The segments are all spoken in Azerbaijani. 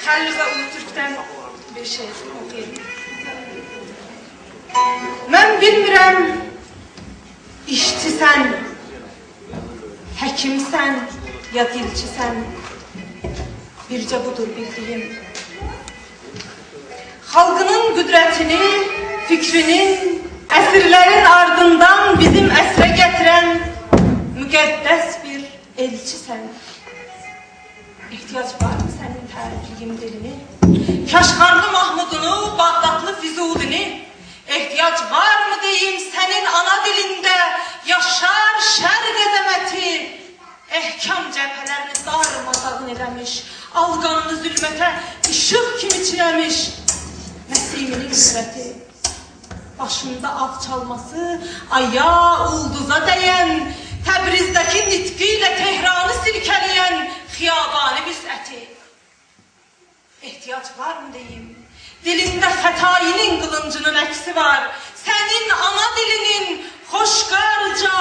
Xəlil və Ulutürkdən bir şey oxuyayım. Mən bilmirəm, işçisən, həkimsən ya dilçisən, bircə budur bildiyim. Xalqının qüdrətini, fikrinin, əsrlərin ardından bizim əsrə gətirən müqəddəs bir elçisən. İhtiyac var mı sənin tərifliyim dilini? Kaşgarlı Mahmudunu, Bağdatlı Füzulini, ehtiyac var mı deyim sənin ana dilində yaşar şərq əzəməti, ehkam cəbhələrini darmadağın eləmiş, alqanını zülmətə işıq kimi çiləmiş Nəsiminin qüdrəti, başında ağ çalması, aya, ulduza dəyən, Təbrizdəki nitqi ilə Tehranı silkələyən xiyabani vüsəti. Ehtiyac var mı deyim? Dilində Xətainin qılıncının əksi var. Sənin ana dilinin xoşqarca,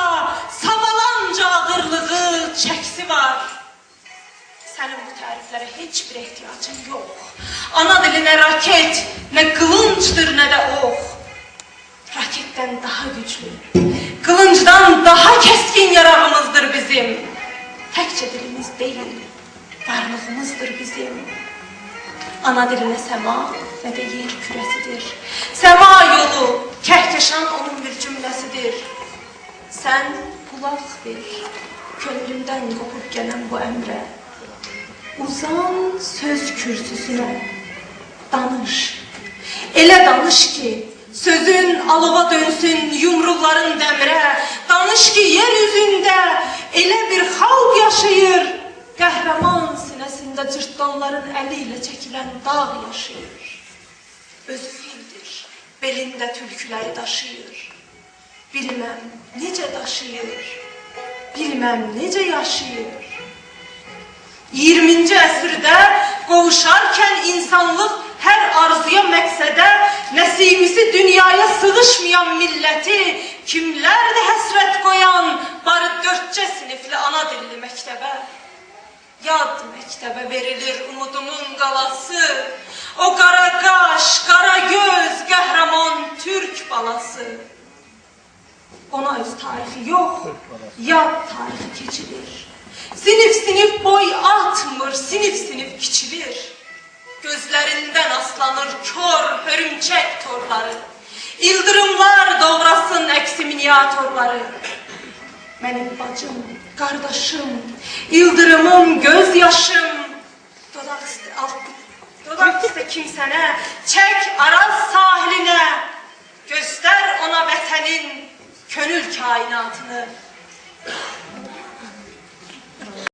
savalanca ağırlığı, çəksi var. Sənin bu təriflərə heç bir ehtiyacın yox. Ana dili nə raket, nə qılıncdır, nə də ox. Raketdən daha güclü, qılıncdan daha kəskin yarağımızdır bizim. Təkcə dilimiz deyil, varlığımızdır bizim. Ana dili nə səma, nə də yer kürəsidir. Səma yolu, kəhkəşan onun bir cümləsidir. Sən qulaq ver, könlündən qopub gələn bu əmrə. Uzan söz kürsüsünə, danış. Elə danış ki, sözün alova dönsün yumruqların dəmirə. Danış ki, yer üzündə elə bir xalq yaşayır. Qəhrəman sinəsində cırtdanların əli ilə çəkilən dağ yaşayır. Özü fildir, belində tülküləri daşıyır. Bilməm necə daşıyır, bilməm necə yaşayır. 20-ci əsrdə qovuşarkən insanlıq hər arzuya, məqsədə, nəsimisi dünyaya sığışmayan milləti kimlərdir həsrət qoyan barı 4-cə sinifli ana dilli məktəbə? Yad məktəbə verilir umudumun qalası, o qara qaş, qara göz, qəhrəman türk balası. Ona öz tarixi yox, yad tarixi keçilir. Sinif-sinif boy atmır, sinif-sinif kiçilir. Gözlərindən aslanır kör hörümçək torları. İldırımlar doğrasın əksi miniatorları. Mənim bacım, qardaşım, ildırımım, göz yaşım. Dodaq üstə kimsənə, çək Araz sahilinə. Göstər ona vətənin könül kainatını.